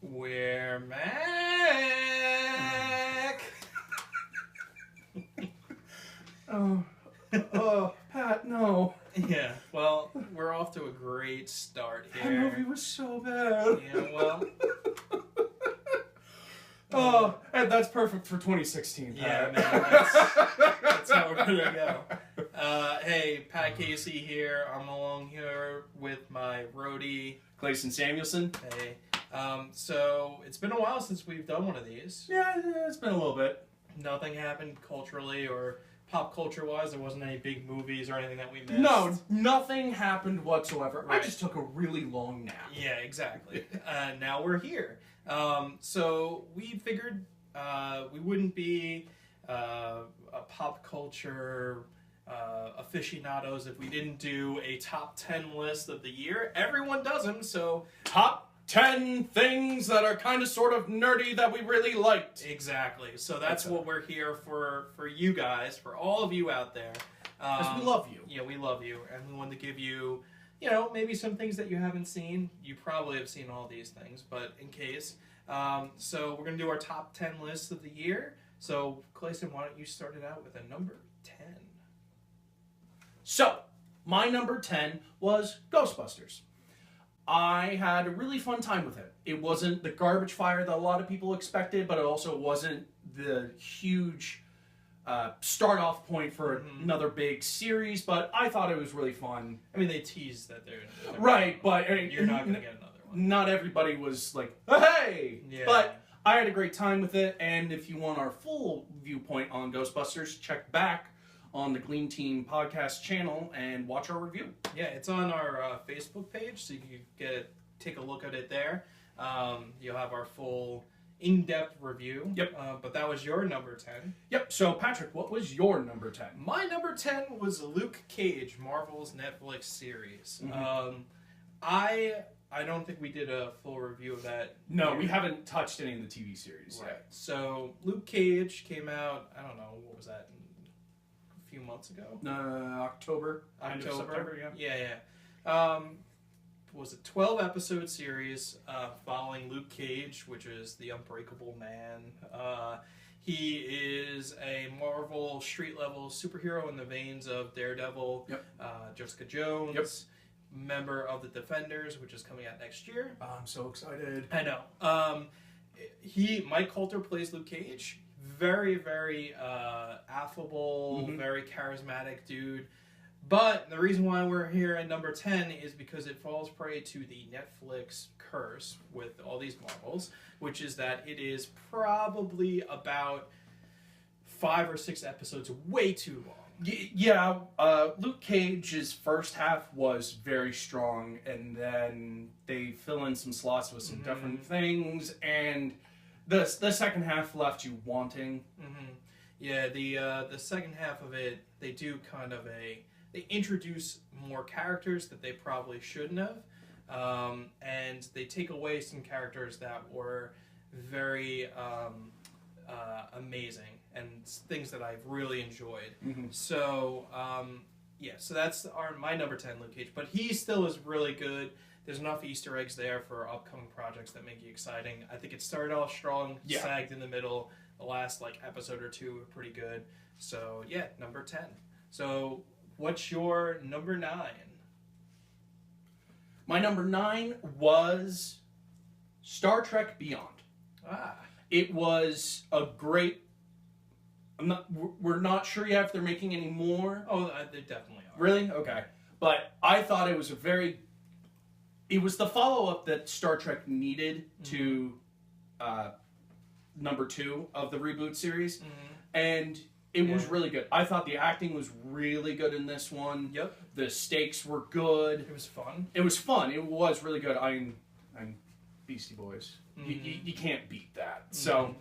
We're Mac. Pat, no. Yeah, well, we're off to a great start That here. movie was so bad. Yeah, well. And that's perfect for 2016. Yeah, Pat. man, that's how we're gonna go. Hey, Pat Casey here. I'm along here with my roadie, Clayton Samuelson. Hey. So it's been a while since we've done one of these. Yeah, it's been a little bit. Nothing happened culturally or pop culture wise. There wasn't any big movies or anything that we missed. No, nothing happened whatsoever. Right. I just took a really long nap. Yeah, exactly. Now we're here. So we figured we wouldn't be a pop culture aficionados if we didn't do a top 10 list of the year. Everyone does them, so Top 10 things that are kind of sort of nerdy that we really liked. exactly. So that's what we're here for you guys, for all of you out there. Because we love you. Yeah, we love you, and we wanted to give you, maybe some things that you haven't seen. You probably have seen all these things, but in case. So we're going to do our top 10 lists of the year. So, Clayton, why don't you start it out with a number 10? So, my number 10 was Ghostbusters. I had a really fun time with it. It wasn't the garbage fire that a lot of people expected, but it also wasn't the huge start-off point for another big series, but I thought it was really fun. I mean, they teased that they're Right, but you're not going to get another one. not everybody was like, hey! Yeah. But I had a great time with it, and if you want our full viewpoint on Ghostbusters, check back on the Gleam Team podcast channel and watch our review. Yeah, it's on our Facebook page, so you can take a look at it there. You'll have our full in-depth review. Yep. But that was your number 10. Yep, so Patrick, what was your number 10? My number 10 was Luke Cage, Marvel's Netflix series. I don't think we did a full review of that. No, here. we haven't touched any of the TV series Right. yet. So Luke Cage came out, I don't know, what was that, a few months ago? October. End of September, yeah. Was a 12-episode series following Luke Cage, which is the Unbreakable Man. He is a Marvel street-level superhero in the veins of Daredevil, Jessica Jones, member of the Defenders, which is coming out next year. I'm so excited. I know. Mike Coulter plays Luke Cage. Very, very affable, very charismatic dude. But the reason why we're here at number 10 is because it falls prey to the Netflix curse with all these Marvels, which is that it is probably about 5 or 6 episodes way too long. Luke Cage's first half was very strong, and then they fill in some slots with some different things, and the second half left you wanting. Yeah, the second half of it, they do kind of they introduce more characters that they probably shouldn't have, and they take away some characters that were very amazing and things that I've really enjoyed. So, so that's my number 10, Luke Cage. But he still is really good. There's enough Easter eggs there for upcoming projects that make you exciting. I think it started off strong, sagged in the middle. The last episode or two were pretty good. So, yeah, number 10. So, what's your number 9? My number 9 was Star Trek Beyond. It was a great... we're not sure yet if they're making any more. Oh, they definitely are. Really? Okay. But I thought it was it was the follow-up that Star Trek needed to number 2 of the reboot series. And it was really good. I thought the acting was really good in this one. Yep. The stakes were good. It was fun. It was fun. It was really good. I'm Beastie Boys. You can't beat that. So,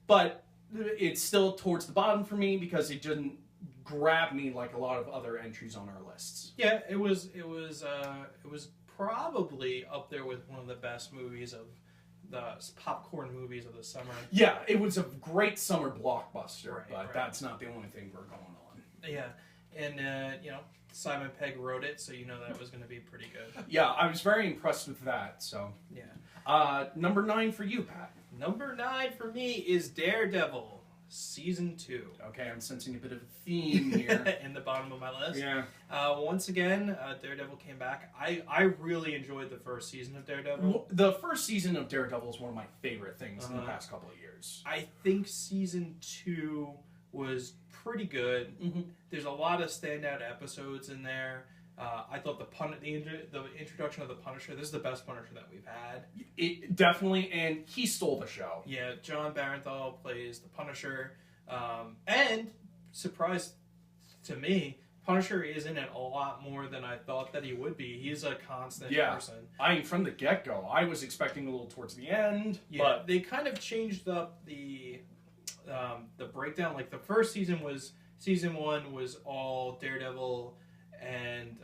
but it's still towards the bottom for me because it didn't grab me like a lot of other entries on our lists. Yeah, it was probably up there with one of the best movies of the popcorn movies of the summer. Yeah, it was a great summer blockbuster, but that's not the only thing we're going on. Yeah, and Simon Pegg wrote it, so you know that it was going to be pretty good. Yeah, I was very impressed with that. So Yeah. Number 9 for you, Pat. Number 9 for me is Daredevil. Season 2. Okay, I'm sensing a bit of a theme here. In the bottom of my list. Yeah. Once again, Daredevil came back. I really enjoyed the first season of Daredevil. The first season of Daredevil is one of my favorite things in the past couple of years. I think season 2 was pretty good. Mm-hmm. There's a lot of standout episodes in there. I thought the introduction of the Punisher, this is the best Punisher that we've had. It definitely, and he stole the show. Yeah, John Barenthal plays the Punisher. And, surprise to me, Punisher is in it a lot more than I thought that he would be. He's a constant person. I mean, from the get-go, I was expecting a little towards the end. Yeah, but they kind of changed up the breakdown. Like, the first season 1 was all Daredevil and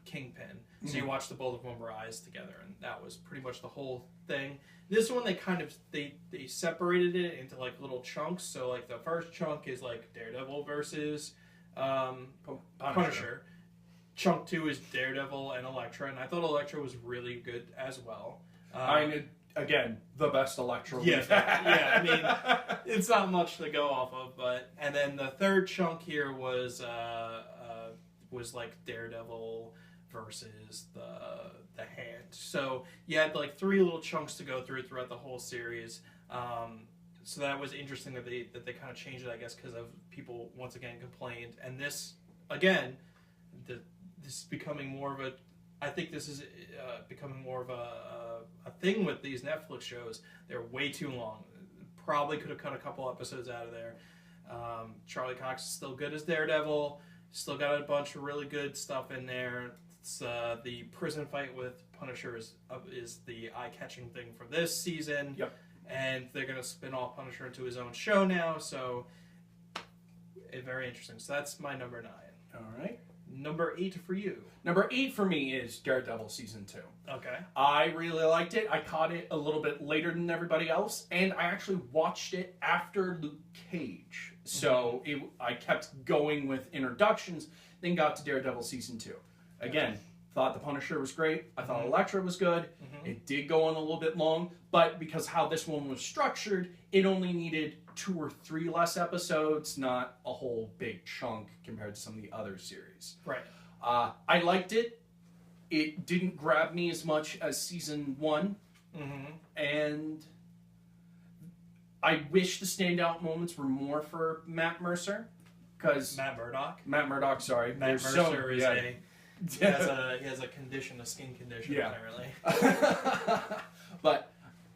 Kingpin. So you watch the both of them rise together, and that was pretty much the whole thing. This one, they kind of they separated it into like little chunks. So like the first chunk is like Daredevil versus Punisher. Chunk 2 is Daredevil and Elektra, and I thought Elektra was really good as well. Again, the best Elektra. Yeah, I mean, it's not much to go off of, but and then the third chunk here was like Daredevil versus the Hand. So you had like 3 little chunks to go throughout the whole series. So that was interesting that they kind of changed it, I guess, because of people once again complained. And this again, this is becoming more of a. I think this is becoming more of a thing with these Netflix shows. They're way too long. Probably could have cut a couple episodes out of there. Charlie Cox is still good as Daredevil. Still got a bunch of really good stuff in there. It's, the prison fight with Punisher is the eye-catching thing for this season. Yep. And they're going to spin off Punisher into his own show now, so very interesting. So that's my number 9. All right. Number 8 for you. Number 8 for me is Daredevil Season 2. Okay. I really liked it. I caught it a little bit later than everybody else, and I actually watched it after Luke Cage. So I kept going with introductions, then got to Daredevil Season 2. Again, thought the Punisher was great. I thought Elektra was good. It did go on a little bit long, but because how this one was structured, it only needed 2 or 3 less episodes, not a whole big chunk compared to some of the other series. Right. I liked it. It didn't grab me as much as Season 1. And I wish the standout moments were more for Matt Mercer. Because Matt Murdock. Matt Murdock, sorry. Matt Mercer is he has a condition, a skin condition, apparently. But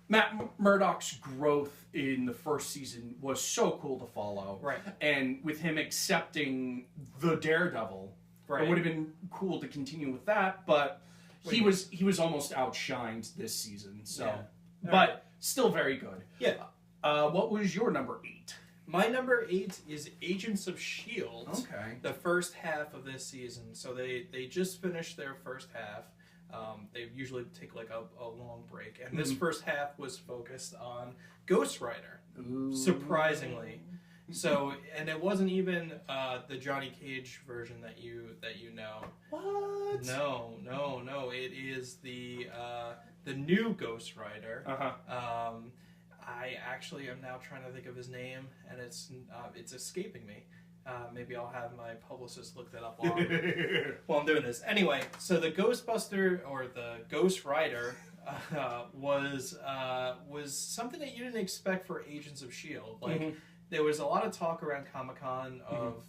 Matt Murdock's growth in the first season was so cool to follow. Right. And with him accepting the Daredevil, it would have been cool to continue with that, but he was almost outshined this season. So, but still very good. Yeah. What was your number 8? My number 8 is Agents of S.H.I.E.L.D. Okay. The first half of this season. So they just finished their first half. They usually take like a long break. And this first half was focused on Ghost Rider, surprisingly. So, and it wasn't even the Johnny Cage version that you know. What? No. It is the new Ghost Rider. I actually am now trying to think of his name, and it's escaping me. Maybe I'll have my publicist look that up while I'm doing this. Anyway, so the Ghostbuster or the Ghost Rider was something that you didn't expect for Agents of S.H.I.E.L.D. Like there was a lot of talk around Comic-Con of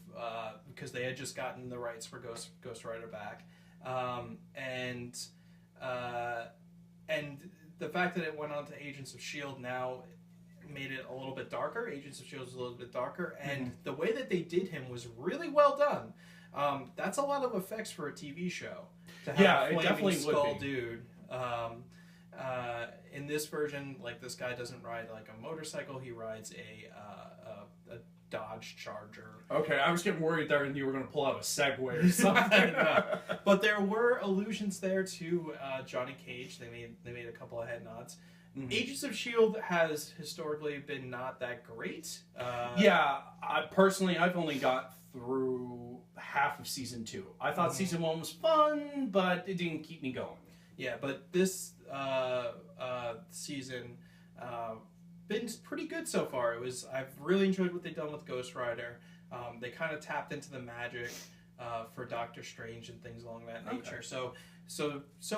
because they had just gotten the rights for Ghost Rider back, and the fact that it went on to Agents of S.H.I.E.L.D. now made it a little bit darker. Agents of S.H.I.E.L.D. was a little bit darker, and the way that they did him was really well done. That's a lot of effects for a TV show. To have a flaming skull dude. In this version, like this guy doesn't ride like a motorcycle; he rides a Dodge Charger. Okay, I was getting worried there, and you were going to pull out a Segway or something. No. But there were allusions there to Johnny Cage. They made a couple of head nods. Agents of S.H.I.E.L.D. has historically been not that great. Yeah, I've only got through half of season 2. I thought season 1 was fun, but it didn't keep me going. Yeah, but this season been pretty good so far. I've really enjoyed what they've done with Ghost Rider. They kind of tapped into the magic for Doctor Strange and things along that nature. So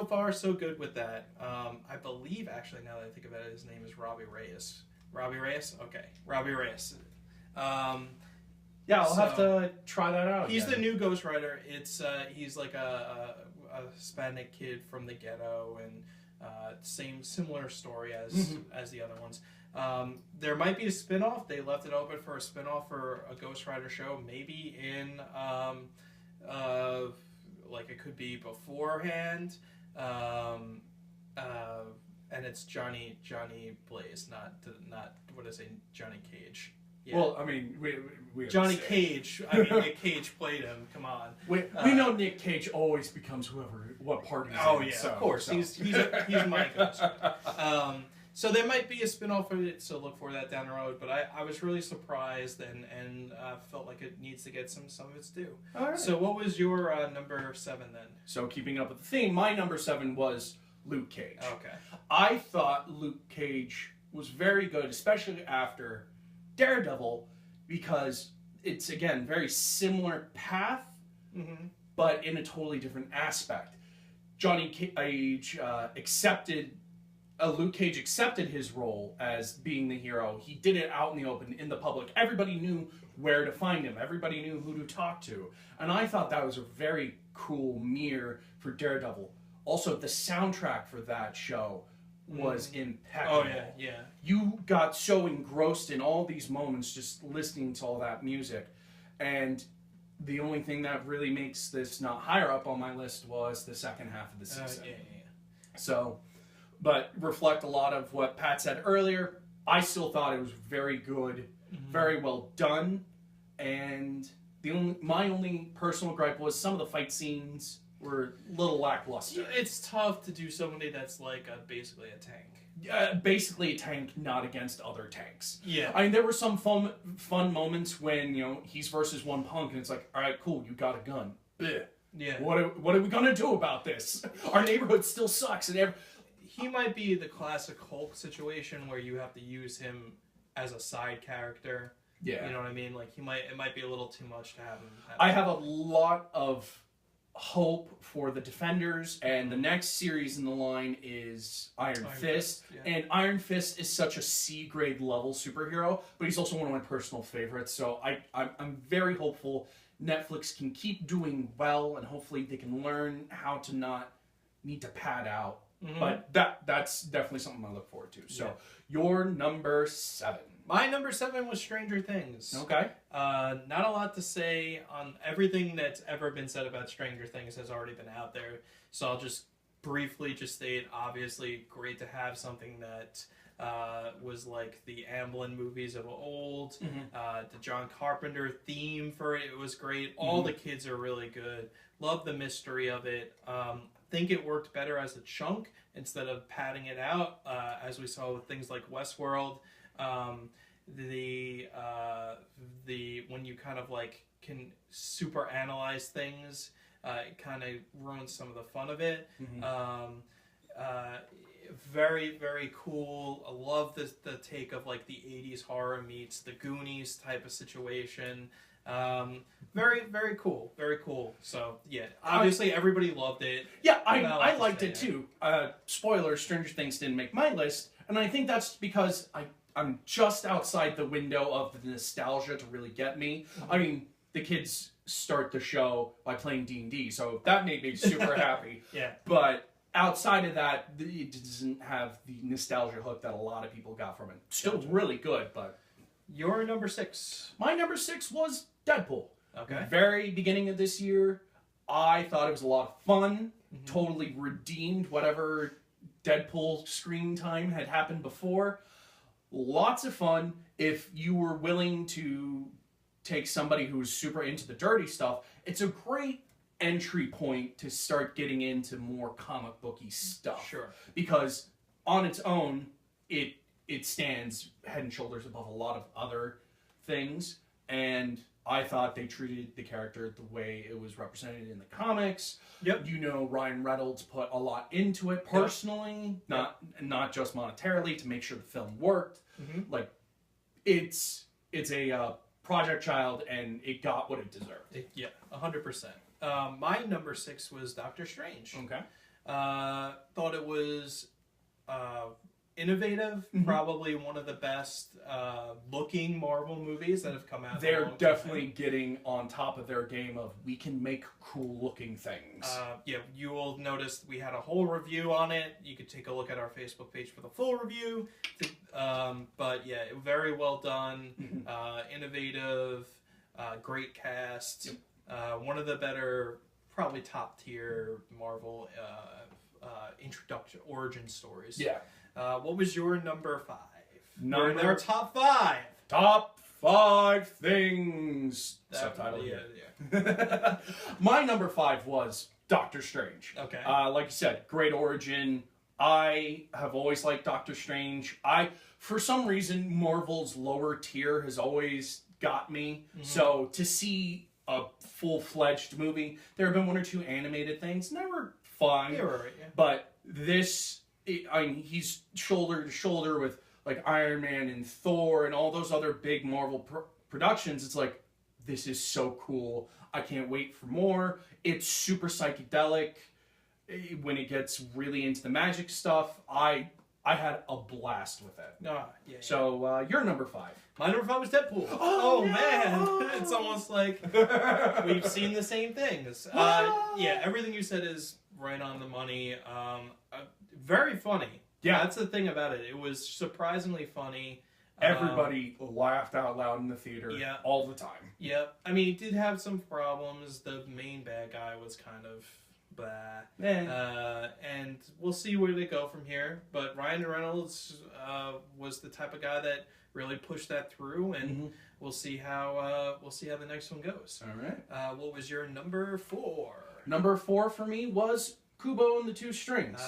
far, so good with that. I believe, actually, now that I think about it, his name is Robbie Reyes. Robbie Reyes? Okay. Robbie Reyes. Yeah, I'll have to try that out. He's the new Ghost Rider. He's like a Hispanic kid from the ghetto, and similar story as the other ones. There might be a spin-off. They left it open for a spin-off for a Ghost Rider show, maybe in like it could be beforehand, and it's Johnny Blaze, not what did I say, Johnny Cage. Yeah. Well, I mean, we Johnny Cage. I mean, Nick Cage played him. Come on. We know Nick Cage always becomes what party he's in. Oh yeah, of course. So. He's my ghost. So there might be a spin-off of it, so look for that down the road. But I was really surprised and felt like it needs to get some of its due. All right. So what was your number 7 then? So keeping up with the theme, my number 7 was Luke Cage. Okay. I thought Luke Cage was very good, especially after Daredevil, because it's, again, very similar path, but in a totally different aspect. Johnny Cage Luke Cage accepted his role as being the hero. He did it out in the open, in the public. Everybody knew where to find him. Everybody knew who to talk to. And I thought that was a very cool mirror for Daredevil. Also, the soundtrack for that show was impeccable. Oh, yeah. You got so engrossed in all these moments just listening to all that music. And the only thing that really makes this not higher up on my list was the second half of the season. Yeah. So, but reflect a lot of what Pat said earlier. I still thought it was very good, very well done. And my only personal gripe was some of the fight scenes were a little lackluster. Yeah, it's tough to do somebody that's like basically a tank. Basically a tank, not against other tanks. Yeah. I mean, there were some fun moments when, he's versus one punk, and it's like, all right, cool, you got a gun. Blech. Yeah. What are we gonna do about this? Our neighborhood still sucks, and he might be the classic Hulk situation where you have to use him as a side character. Yeah. You know what I mean? Like it might be a little too much to have him. I have a lot of hope for the Defenders, and the next series in the line is Iron Fist. Yeah. And Iron Fist is such a C-grade level superhero, but he's also one of my personal favorites. So I'm very hopeful Netflix can keep doing well, and hopefully they can learn how to not need to pad out. But that's definitely something I look forward to. So your number 7. My number 7 was Stranger Things. Okay. Not a lot to say on everything that's ever been said about Stranger Things has already been out there. So I'll just briefly state, obviously, great to have something that was like the Amblin movies of old. The John Carpenter theme for it was great. All the kids are really good. Love the mystery of it. Think it worked better as a chunk instead of padding it out, as we saw with things like Westworld. When you kind of like can super analyze things, it kind of ruins some of the fun of it. Very, very cool. I love the take of like the 80s horror meets the Goonies type of situation. Very, very cool. Very cool. So, yeah. Obviously, everybody loved it. Yeah, I liked it too. Spoiler, Stranger Things didn't make my list. And I think that's because I'm just outside the window of the nostalgia to really get me. I mean, the kids start the show by playing D&D, so that made me super happy. Yeah. But outside of that, it doesn't have the nostalgia hook that a lot of people got from it. Still really good, but... Your number 6. My number 6 was Deadpool. Okay. Very beginning of this year, I thought it was a lot of fun. Totally redeemed whatever Deadpool screen time had happened before. Lots of fun. If you were willing to take somebody who's super into the dirty stuff, it's a great entry point to start getting into more comic booky stuff. Sure. Because on its own, it stands head and shoulders above a lot of other things, and I thought they treated the character the way it was represented in the comics. Yep. You know, Ryan Reynolds put a lot into it personally, not just monetarily, to make sure the film worked. Mm-hmm. Like, it's a Project Child, and it got what it deserved. Yeah, 100%. My number 6 was Doctor Strange. Okay. Thought it was innovative, probably one of the best looking Marvel movies that have come out. They're definitely getting on top of their game of, we can make cool looking things. Yeah, you will notice we had a whole review on it. You could take a look at our Facebook page for the full review. But yeah, very well done, innovative, great cast. Yep. One of the better, probably top tier Marvel introduction origin stories. Yeah. What was your number 5? We're in our top 5. Top 5 things. Subtitle. Yeah. My number 5 was Doctor Strange. Okay. Like you said, great origin. I have always liked Doctor Strange. For some reason, Marvel's lower tier has always got me. Mm-hmm. So to see a full-fledged movie, there have been 1 or 2 animated things. Never fun. Yeah, right. Yeah. But this, he's shoulder to shoulder with like Iron Man and Thor and all those other big Marvel productions. It's like, this is so cool. I can't wait for more. It's super psychedelic. When it gets really into the magic stuff, I had a blast with it. Yeah. So your number 5. My number 5 was Deadpool. Oh no! Man, it's almost like we've seen the same things. Yeah, everything you said is right on the money. Very funny. Yeah, that's the thing about it. It was surprisingly funny. Everybody laughed out loud in the theater all the time. Yeah, I mean, it did have some problems. The main bad guy was kind of blah. And we'll see where they go from here. But Ryan Reynolds was the type of guy that really pushed that through, and we'll see how the next one goes. All right. What was your number 4? Number 4 for me was Kubo and the Two Strings.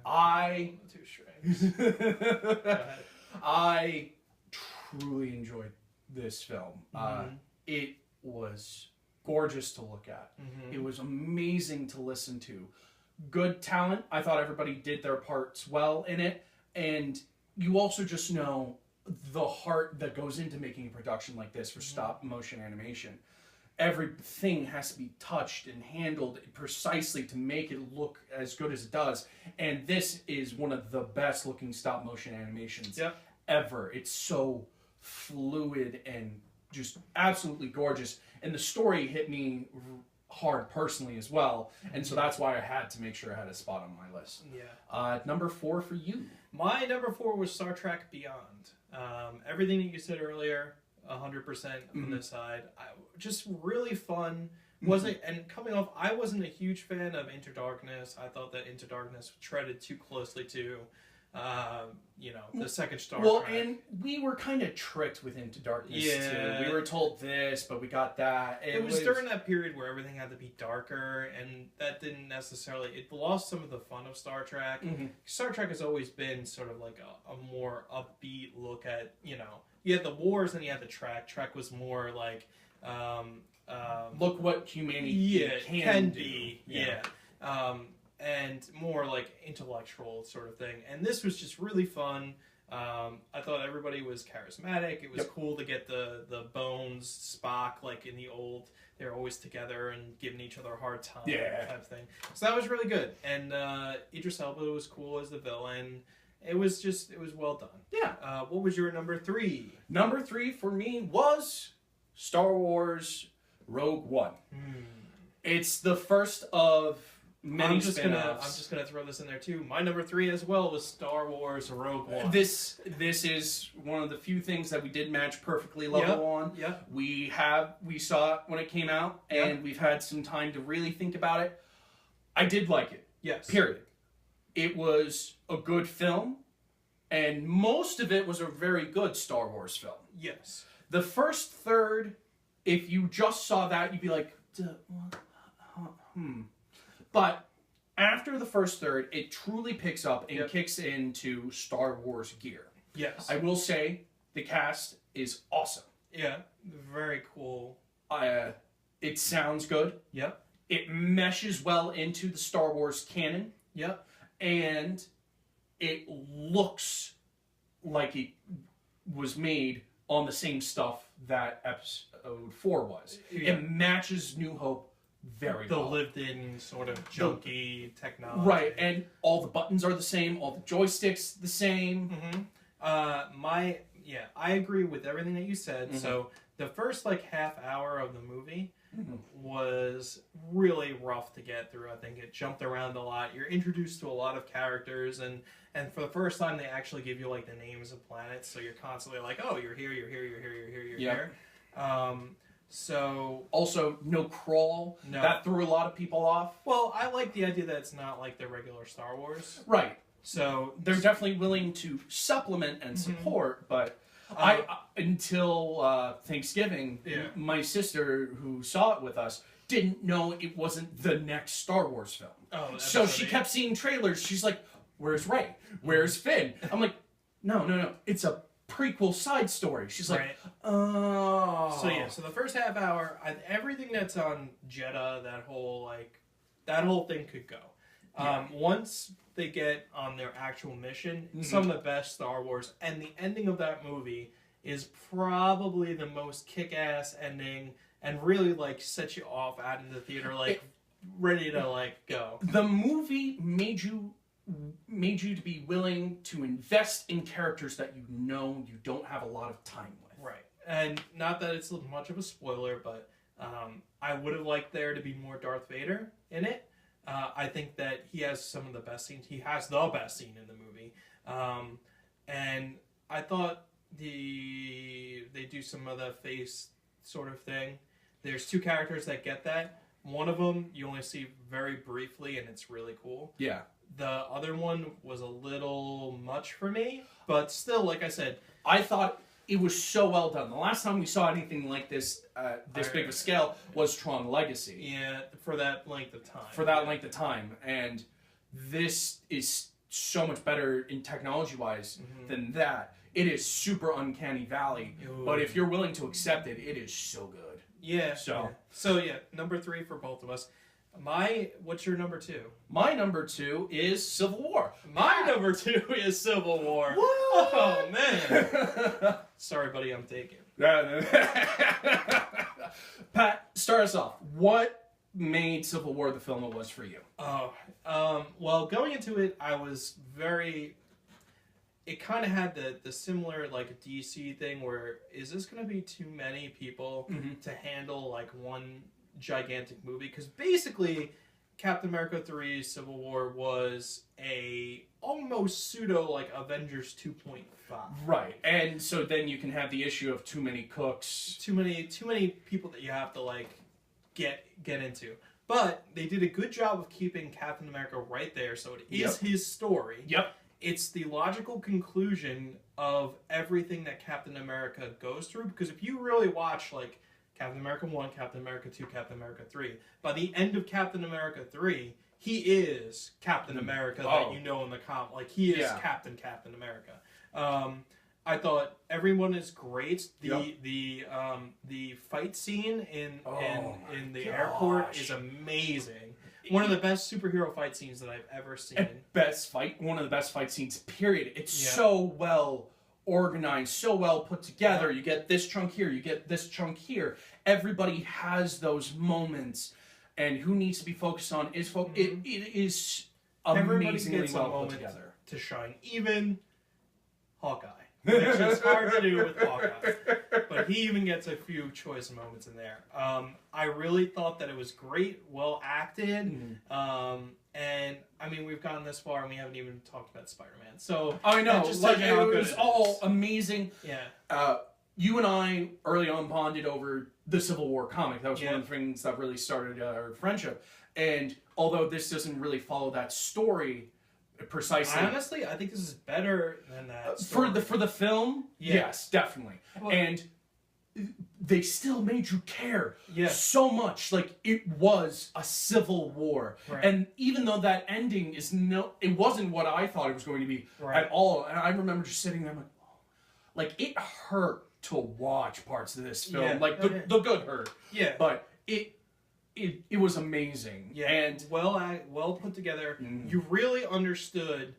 I truly enjoyed this film. It was gorgeous to look at. It was amazing to listen to. Good talent. I thought everybody did their parts well in it. And you also just know the heart that goes into making a production like this for stop motion animation. Everything has to be touched and handled precisely to make it look as good as it does. And this is one of the best looking stop motion animations ever. It's so fluid and just absolutely gorgeous. And the story hit me hard personally as well. And so that's why I had to make sure I had a spot on my list. Yeah. Number 4 for you. My number 4 was Star Trek Beyond. Everything that you said earlier, 100% on this side. Just really fun. And coming off, I wasn't a huge fan of Into Darkness. I thought that Into Darkness treaded too closely to, the second Star Trek. Well, and we were kind of tricked with Into Darkness too. We were told this, but we got that. It was during that period where everything had to be darker, and that didn't necessarily. It lost some of the fun of Star Trek. Star Trek has always been sort of like a more upbeat look at, you had the wars and you had the Trek. Trek was more like, look what humanity can be. And more like intellectual sort of thing. And this was just really fun. I thought everybody was charismatic. It was cool to get the Bones, Spock, like in the old, they're always together and giving each other a hard time type of thing. So that was really good. And Idris Elba was cool as the villain. It was well done. Yeah. What was your number 3? Number 3 for me was Star Wars Rogue One. It's the first of many spin-offs. I'm just gonna throw this in there too. My number 3 as well was Star Wars Rogue One. This is one of the few things that we did match perfectly level on. Yeah. We saw it when it came out, and we've had some time to really think about it. I did like it. Yes. Period. It was a good film, and most of it was a very good Star Wars film. Yes. The first third, if you just saw that, you'd be like, But after the first third, it truly picks up and kicks into Star Wars gear. Yes. I will say the cast is awesome. Yeah, very cool. It sounds good. Yep. It meshes well into the Star Wars canon. Yep. And it looks like it was made on the same stuff that Episode 4 was. Yeah. It matches New Hope very well. The lived-in sort of junky technology. Right, and all the buttons are the same, all the joysticks the same. I agree with everything that you said. So the first half hour of the movie was really rough to get through. I think it jumped around a lot. You're introduced to a lot of characters, and for the first time they actually give you the names of planets, so you're constantly oh, you're here, you're here, you're here, you're here, you're here. So also no crawl. No. That threw a lot of people off. Well, I like the idea that it's not like the regular Star Wars. Right. So they're definitely willing to supplement and support, but until Thanksgiving, my sister who saw it with us didn't know it wasn't the next Star Wars film. Oh, so she kept seeing trailers. She's like, "Where's Rey? Where's Finn?" I'm like, "No, it's a prequel side story." She's like, "Oh." So the first half hour, everything that's on Jeddah, that whole thing could go. Once they get on their actual mission, some of the best Star Wars, and the ending of that movie is probably the most kick-ass ending, and really sets you off out in the theater, ready to go. The movie made you to be willing to invest in characters that you don't have a lot of time with. Right, and not that it's much of a spoiler, but I would have liked there to be more Darth Vader in it. I think that he has some of the best scenes. He has the best scene in the movie. And I thought they do some of the face sort of thing. There's two characters that get that. One of them you only see very briefly, and it's really cool. Yeah. The other one was a little much for me, but still, like I said, I thought it was so well done. The last time we saw anything like this, big of a scale, was Tron Legacy. Yeah, for that length of time. And this is so much better in technology-wise than that. It is super uncanny valley, but if you're willing to accept it, it is so good. Yeah. So number 3 for both of us. What's your number 2? My number 2 is Civil War. My number 2 is Civil War. What? Oh, man. Sorry, buddy, I'm taking. Pat, start us off. What made Civil War the film it was for you? Well, going into it, I was it kind of had the similar DC thing where, is this going to be too many people to handle one gigantic movie? Because basically Captain America 3 Civil War was a almost pseudo Avengers 2.5. Right. And so then you can have the issue of too many cooks, too many people that you have to get into. But they did a good job of keeping Captain America right there, so it is his story. Yep. It's the logical conclusion of everything that Captain America goes through, because if you really watch Captain America 1, Captain America 2, Captain America 3. By the end of Captain America 3, he is Captain America that you know in the comic. He is Captain America. I thought everyone is great. The fight scene in the airport is amazing. One of the best superhero fight scenes that I've ever seen. One of the best fight scenes, period. It's so well organized, so well put together. You get this chunk here, you get this chunk here. Everybody has those moments, and who needs to be focused on is it is amazingly well put together. To shine, even Hawkeye, which is hard to do with Hawkeye, but he even gets a few choice moments in there. I really thought that it was great, well acted. And I mean, we've gotten this far and we haven't even talked about Spider-Man. So I know, just it was all amazing. Yeah. You and I early on bonded over the Civil War comic. That was one of the things that really started our friendship. And although this doesn't really follow that story precisely, honestly, I think this is better than that for the film. Yes, definitely. Well, and they still made you care Yeah. so much. Like, it was a civil war. Right. And even though that ending it wasn't what I thought it was going to be at all. And I remember just sitting there, like it hurt to watch parts of this film. Yeah. Like, the good hurt. Yeah. But it was amazing. Yeah. And well put together. You really understood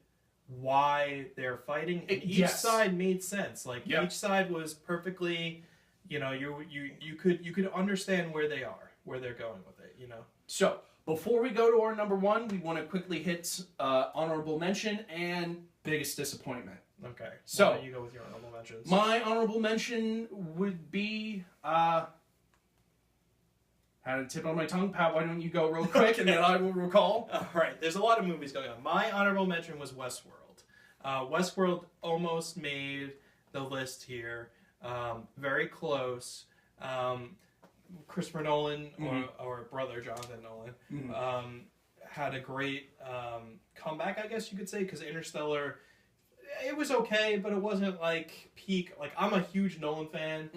why they're fighting, and each side made sense. Like, each side was perfectly, you know, you could understand where they're going with it, you know. So before we go to our number one, we want to quickly hit honorable mention and biggest disappointment. Okay. So why don't you go with your honorable mentions? My honorable mention would be had a tip on my tongue. Pat, why don't you go real quick and then I will recall. All right. There's a lot of movies going on. My honorable mention was Westworld. Westworld almost made the list here. Very close. Christopher Nolan, or brother Jonathan Nolan, had a great comeback, I guess you could say, because Interstellar, it was okay, but it wasn't like peak. Like, I'm a huge Nolan fan.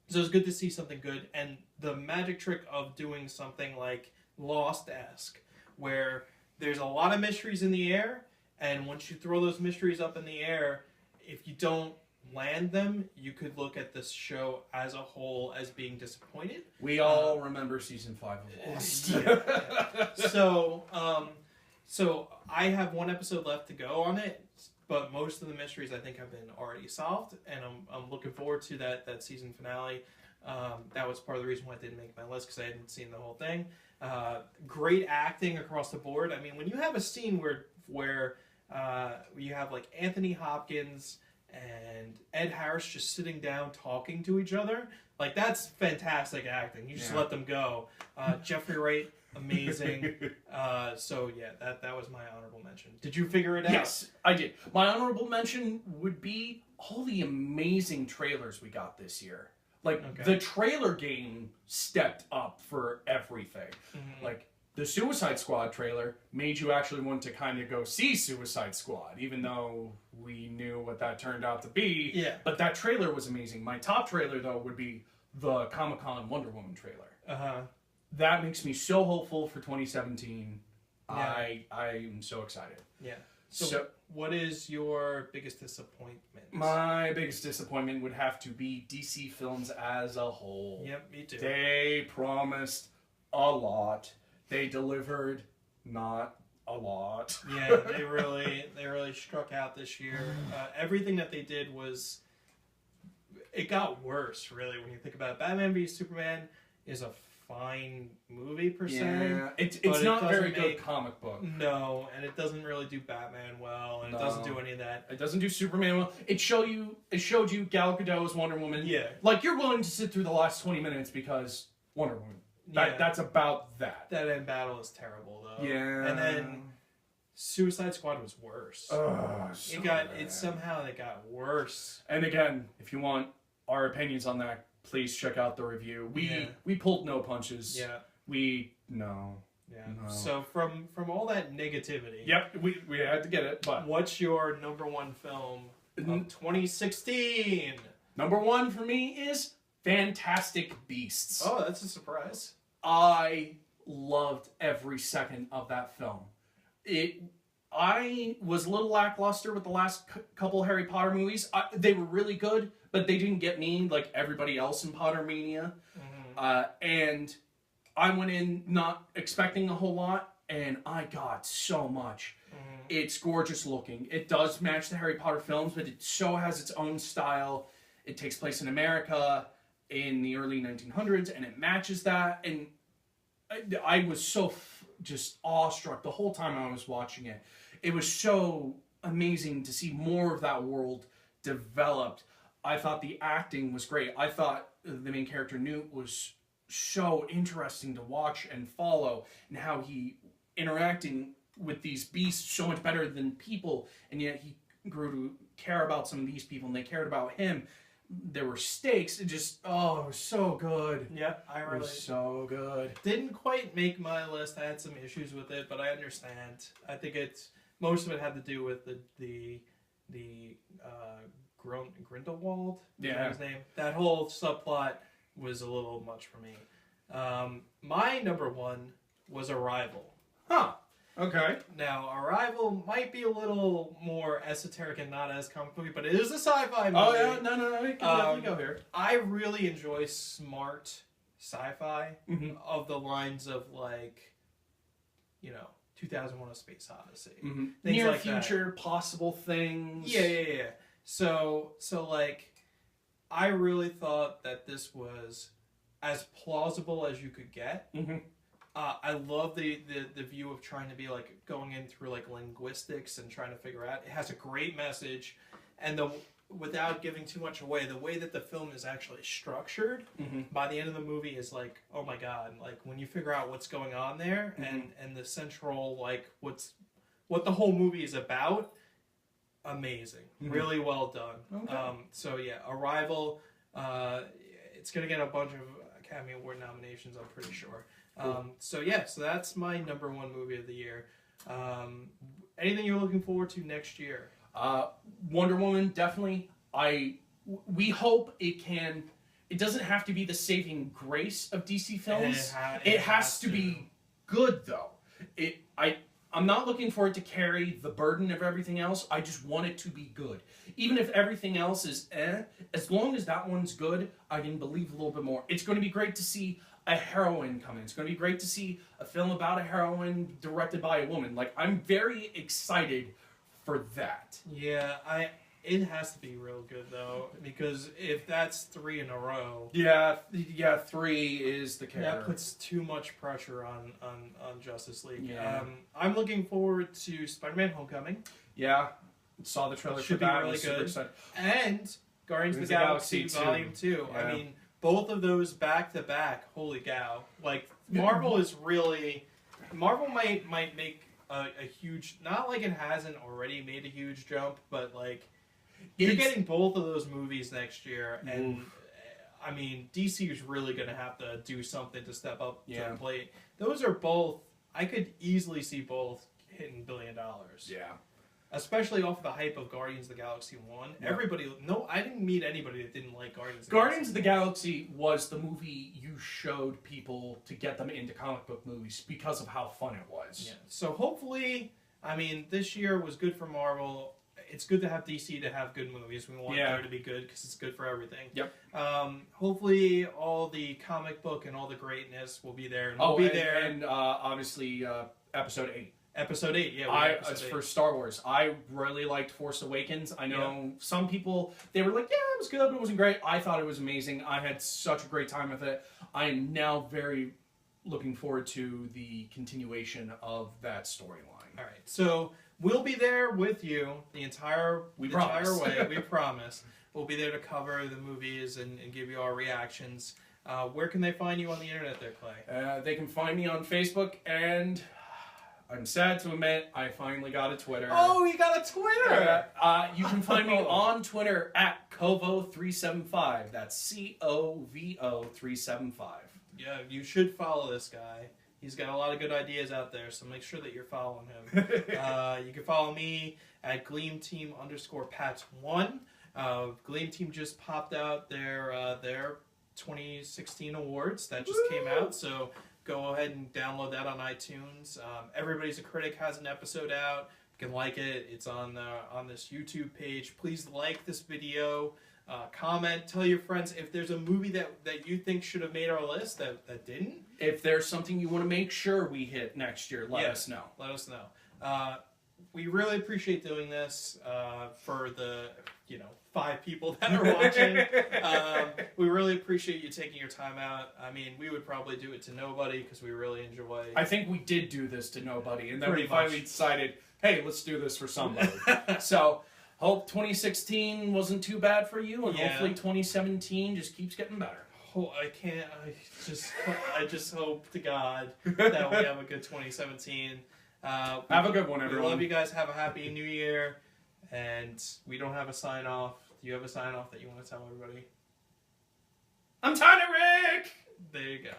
So it was good to see something good, and the magic trick of doing something like Lost-esque, where there's a lot of mysteries in the air, and once you throw those mysteries up in the air, if you don't land them, you could look at this show as a whole as being disappointed. We all remember season 5 of Lost. So I have one episode left to go on it, but most of the mysteries I think have been already solved, and I'm looking forward to that season finale. That was part of the reason why I didn't make my list, because I hadn't seen the whole thing. Great acting across the board. I mean, when you have a scene where you have like Anthony Hopkins and Ed Harris just sitting down talking to each other, like, that's fantastic acting. You just let them go. Jeffrey Wright, amazing. So yeah, that was my honorable mention. Did you figure it out? Yes, I did. My honorable mention would be all the amazing trailers we got this year. Like, the trailer game stepped up for everything. Like, the Suicide Squad trailer made you actually want to kind of go see Suicide Squad, even though we knew what that turned out to be. Yeah. But that trailer was amazing. My top trailer, though, would be the Comic-Con Wonder Woman trailer. That makes me so hopeful for 2017. Yeah. I'm so excited. Yeah. So what is your biggest disappointment? My biggest disappointment would have to be DC films as a whole. Yep, me too. They promised a lot. They delivered not a lot. Yeah, they really struck out this year. Everything that they did it got worse, really, when you think about it. Batman v Superman is a fine movie per se. Yeah, it's not very good comic book. No, and it doesn't really do Batman well, and it doesn't do any of that. It doesn't do Superman well. It showed you Gal Gadot as Wonder Woman. Yeah. Like, you're willing to sit through the last 20 minutes because Wonder Woman. That's about that. That end battle is terrible, though. Yeah. And then Suicide Squad was worse. So somehow it got worse. And again, if you want our opinions on that, please check out the review. We pulled no punches. Yeah. No. So from all that negativity. Yep, we had to get it, but what's your number one film of 2016? Number one for me is Fantastic Beasts. Oh, that's a surprise. I loved every second of that film. I was a little lackluster with the last couple Harry Potter movies. They were really good, but they didn't get me like everybody else in Pottermania. And I went in not expecting a whole lot, and I got so much. It's gorgeous looking. It does match the Harry Potter films, but it so has its own style. It takes place in America in the early 1900s, and it matches that. And I was so just awestruck the whole time I was watching it. It was so amazing to see more of that world developed. I thought the acting was great. I thought the main character, Newt, was so interesting to watch and follow, and how he interacting with these beasts so much better than people, and yet he grew to care about some of these people, and they cared about him. There were stakes. It just, it was so good. Yeah, it was so good. Didn't quite make my list. I had some issues with it, but I understand. I think most of it had to do with the Grindelwald. Yeah. Is that his name? That whole subplot was a little much for me. My number one was Arrival. Huh. Okay. Now, Arrival might be a little more esoteric and not as comic booky, but it is a sci-fi movie. Oh yeah, no, you can definitely go here. I really enjoy smart sci-fi of the lines of like, 2001: A Space Odyssey, Near like future that. possible things. Yeah. So like, I really thought that this was as plausible as you could get. I love the view of trying to be like going in through like linguistics and trying to figure out. It has a great message, and without giving too much away, the way that the film is actually structured by the end of the movie is like, oh my god! Like when you figure out what's going on there and the central like what the whole movie is about, amazing, really well done. Okay. So yeah, Arrival. It's gonna get a bunch of Academy Award nominations, I'm pretty sure. Cool. So that's my number one movie of the year. Anything you're looking forward to next year? Wonder Woman, definitely. We hope it can. It doesn't have to be the saving grace of DC films. It has to be good, though. I'm not looking for it to carry the burden of everything else. I just want it to be good. Even if everything else is as long as that one's good, I can believe a little bit more. It's going to be great to see a heroine come in. It's going to be great to see a film about a heroine directed by a woman. Like, I'm very excited for that. Yeah, it has to be real good though, because if that's 3 in a row, Yeah, 3 is the character. that puts too much pressure on Justice League. Yeah. I'm looking forward to Spider-Man: Homecoming. Yeah, saw the trailer Should for that. be really Super good. excited. And Guardians of the Galaxy Volume 2. Yeah. I mean, both of those back to back. Holy cow! Like Marvel is really. Marvel might make a huge. Not like it hasn't already made a huge jump, but like. You're getting both of those movies next year, and I mean, DC is really going to have to do something to step up to the plate. Those are both. I could easily see both hitting $1 billion. Yeah. Especially off of the hype of Guardians of the Galaxy 1. Yep. I didn't meet anybody that didn't like Guardians of the Guardians of the Galaxy was the movie you showed people to get them into comic book movies because of how fun it was. Yeah. So hopefully, I mean, this year was good for Marvel. It's good to have DC to have good movies. We want there to be good because it's good for everything. Yep. Hopefully, all the comic book and all the greatness will be there. And we'll be there. And obviously, Episode 8. Episode 8, yeah. As for Star Wars, I really liked Force Awakens. I know some people, they were like, yeah, it was good, but it wasn't great. I thought it was amazing. I had such a great time with it. I am now very looking forward to the continuation of that storyline. All right, so we'll be there with you the entire way. We promise. We'll be there to cover the movies and give you our reactions. Where can they find you on the internet there, Clay? They can find me on Facebook, and I'm sad to admit I finally got a Twitter. Oh, you got a Twitter! You can find me on Twitter at Covo375. That's COVO375. Yeah, you should follow this guy. He's got a lot of good ideas out there, so make sure that you're following him. You can follow me at Gleam Team _Pats1. Gleam Team just popped out their 2016 awards that just came out, so go ahead and download that on iTunes. Everybody's a Critic has an episode out. You can like it. It's on this YouTube page. Please like this video. Comment. Tell your friends if there's a movie that you think should have made our list that didn't. If there's something you want to make sure we hit next year, let us know. Let us know. We really appreciate doing this for the 5 people that are watching. We really appreciate you taking your time out. I mean, we would probably do it to nobody because we really enjoy. I think we did do this to nobody, and then Pretty we finally much. decided, hey, let's do this for somebody. So, hope 2016 wasn't too bad for you, and hopefully 2017 just keeps getting better. Oh, I just hope to God that we have a good 2017. Have a good one, everyone. We love you guys. Have a happy new year. And we don't have a sign off. Do you have a sign off that you want to tell everybody? I'm Tyler Rick! There you go.